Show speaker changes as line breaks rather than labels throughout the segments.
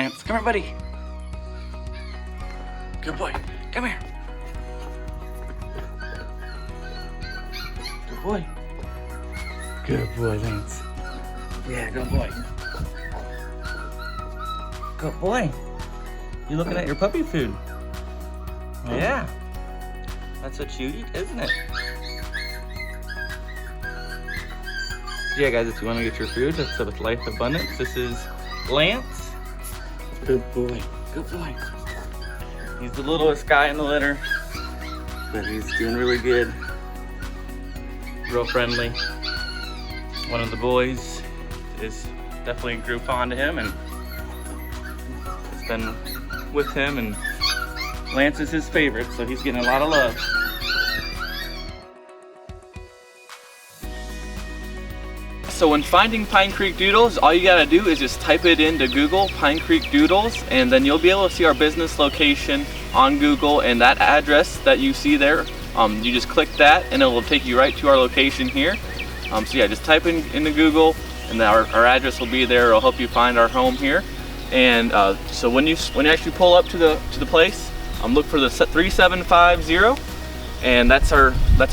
Lance. Come here, buddy. Good boy. Come here. Good boy. Good boy, Lance. Yeah, good boy. Good boy. You looking at your puppy food? Yeah. That's what you eat, isn't it? Yeah, guys, if you want to get your food, that's with Life Abundance. This is Lance. Good boy. Good boy. He's the littlest guy in the litter, but he's doing really good. Real friendly. One of the boys is definitely grew fond of him and has been with him, and Lance is his favorite, so he's getting a lot of love. So when finding Pine Creek Doodles, all you gotta do is just type it into Google, Pine Creek Doodles, and then you'll be able to see our business location on Google, and that address that you see there, you just click that and it will take you right to our location here. So yeah, just type in into Google and our address will be there. It'll help you find our home here. And so when you actually pull up to the place, look for the 3750, and that's our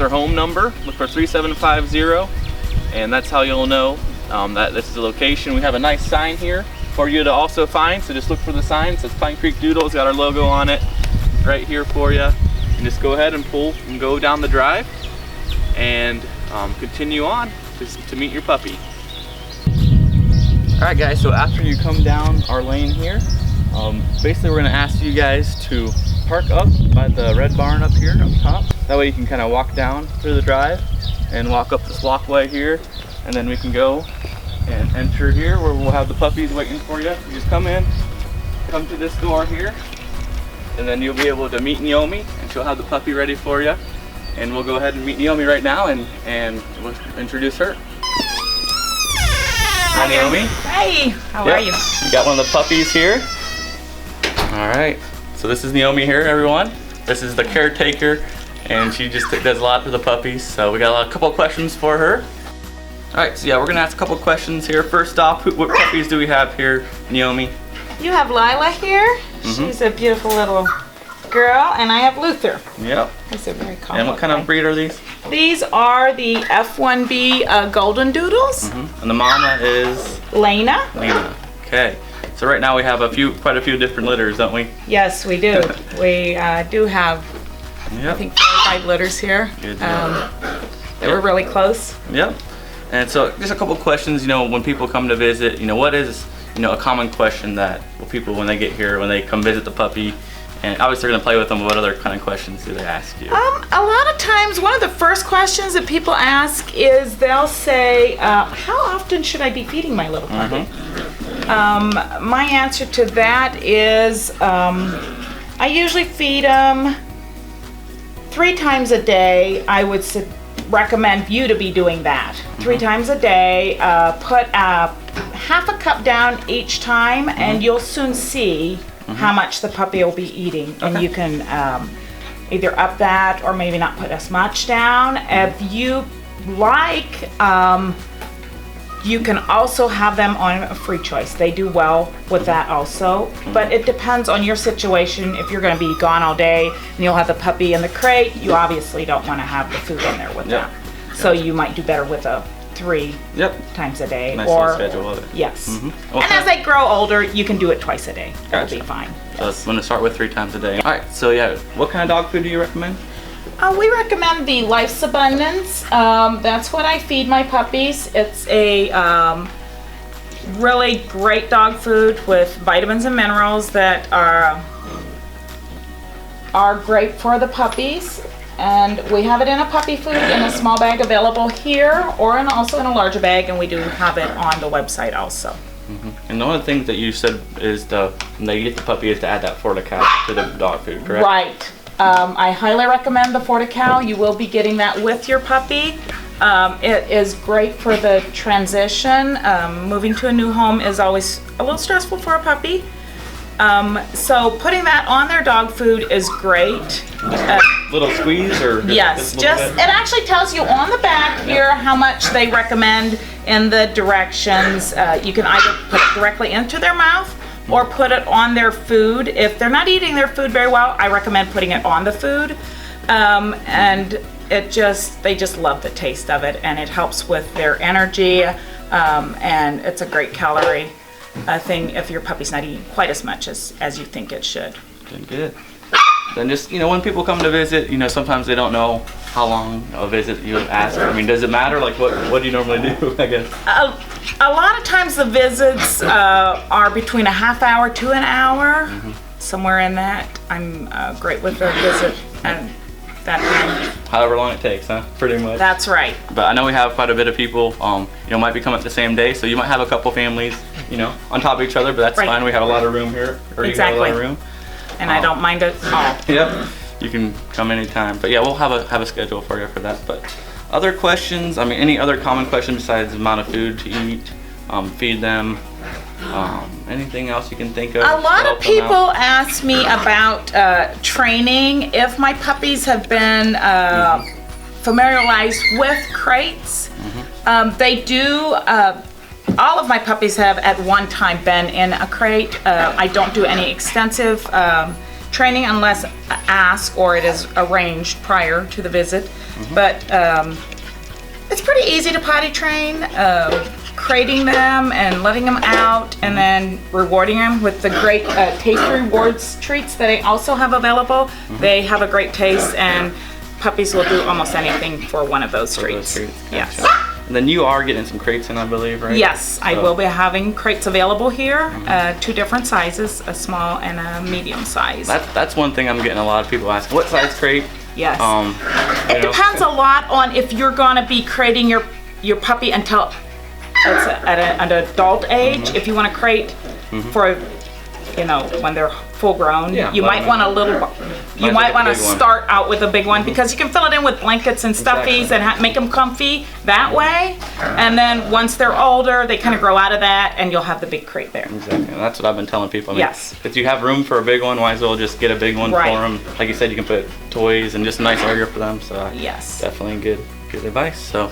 home number. Look for 3750. And that's how you'll know that this is the location. We have a nice sign here for you to also find, so just look for the sign. It says Pine Creek Doodles, got our logo on it right here for you. And just go ahead and pull and go down the drive and continue on to meet your puppy. Alright guys, so after you come down our lane here, basically we're going to ask you guys to park up by the red barn up here up top. That way you can kind of walk down through the drive and walk up this walkway here, and then we can go and enter here where we'll have the puppies waiting for you. You just come to this door here, and then you'll be able to meet Naomi, and she'll have the puppy ready for you. And we'll go ahead and meet Naomi right now, and we'll introduce her. Hi Naomi.
Hey, how are you?
You got one of the puppies here. All right, so this is Naomi here, everyone. This is the caretaker, and she just does a lot for the puppies. So we got a couple of questions for her. All right, so yeah, we're gonna ask a couple of questions here. First off, what puppies do we have here, Naomi?
You have Lila here. She's a beautiful little girl, and I have Luther.
Yep.
He's a very calm.
And what kind of breed are these?
These are the F1B Golden Doodles.
And the mama is?
Lena.
Lena. Okay. So right now we have quite a few different litters, don't we?
Yes, we do. We do have,
Yep.
I think, 4 or 5 litters here.
Good job.
They were really close.
Yep. And so just a couple questions, when people come to visit, what is, a common question that people, when they get here, when they come visit the puppy, and obviously they're gonna play with them, what other kind of questions do they ask you?
A lot of times, one of the first questions that people ask is they'll say, how often should I be feeding my little puppy? My answer to that is, I usually feed them 3 times a day. I would recommend you to be doing that. 3 times a day, put half a cup down each time, and you'll soon see how much the puppy will be eating.
Okay.
And you can either up that or maybe not put as much down. If you like, you can also have them on a free choice. They do well with that also, but it depends on your situation. If you're gonna be gone all day and you'll have the puppy in the crate, you obviously don't wanna have the food in there with them. So you might do better with a 3 times a day.
Nice little schedule of it.
Yes.
Okay.
And as they grow older, you can do it twice a day. That'll
Gotcha.
be fine.
So I'm gonna start with 3 times a day. All right, so yeah, what kind of dog food do you recommend?
We recommend the Life's Abundance. That's what I feed my puppies. It's a really great dog food with vitamins and minerals that are great for the puppies. And we have it in a puppy food in a small bag available here, or also in a larger bag, and we do have it on the website also.
And one of the things that you said is when they get the puppy is to add that Fortical to the dog food, correct?
Right. I highly recommend the Fortical. You will be getting that with your puppy. It is great for the transition. Moving to a new home is always a little stressful for a puppy. So putting that on their dog food is great.
Little squeeze or
Yes,
just a little
it
bit?
actually tells you on the back here how much they recommend in the directions. You can either put it directly into their mouth, or put it on their food. If they're not eating their food very well, I recommend putting it on the food. And they just love the taste of it, and it helps with their energy, and it's a great calorie thing if your puppy's not eating quite as much as you think it should.
Good. Then just, when people come to visit, sometimes they don't know how long a visit you would ask. I mean, does it matter? Like, what do you normally do, I guess?
A lot of times the visits are between a half hour to an hour, somewhere in that. I'm great with a visit and that time.
However long it takes, huh? Pretty much.
That's right.
But I know we have quite a bit of people, might be coming at the same day, so you might have a couple families, on top of each other, but that's
Right.
fine. We have a lot of room here. Or you have a lot of room.
And I don't mind it at all.
Yep. You can come anytime. But yeah, we'll have a schedule for you for that. But other questions? I mean, any other common questions besides the amount of food to eat, feed them, anything else you can think of?
A lot of people ask me about training. If my puppies have been familiarized with crates, they do. All of my puppies have at one time been in a crate. I don't do any extensive training unless asked or it is arranged prior to the visit. But it's pretty easy to potty train, crating them and letting them out, and then rewarding them with the great Taste Rewards treats that I also have available. They have a great taste, and puppies will do almost anything for one of those treats. Yes.
Gotcha. And then you are getting some crates in, I believe, right?
Yes, I will be having crates available here, 2 different sizes, a small and a medium size.
That's one thing I'm getting a lot of people asking. What size crate?
Yes. It depends a lot on if you're going to be crating your puppy until it's at an adult age. If you want to crate for, when they're full grown, you might want a little. You might want to start out with a big one because you can fill it in with blankets and stuffies and make them comfy that way. And then once they're older, they kind of grow out of that, and you'll have the big crate there.
Exactly. That's what I've been telling people. I mean,
yes.
If you have room for a big one, might as well just get a big one
Right.
for them. Like you said, you can put toys and just a nice area for them. So
Yes.
definitely good advice. So.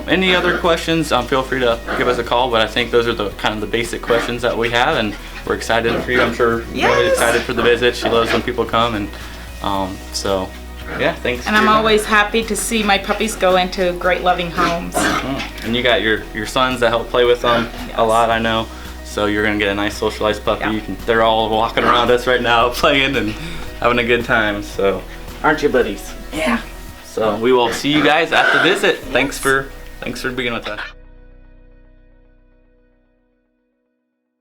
Any other questions, feel free to give us a call, but I think those are the kind of the basic questions that we have, and we're excited for you. I'm sure you're excited for the visit. She loves when people come, and so yeah, thanks.
And I'm always happy to see my puppies go into great loving homes.
And you got your sons that help play with them a lot, I know, so you're gonna get a nice socialized puppy.
Yeah.
They're all walking around us right now playing and having a good time, so aren't you, buddies?
Yeah.
So we will see you guys at the visit. Thanks for being with us.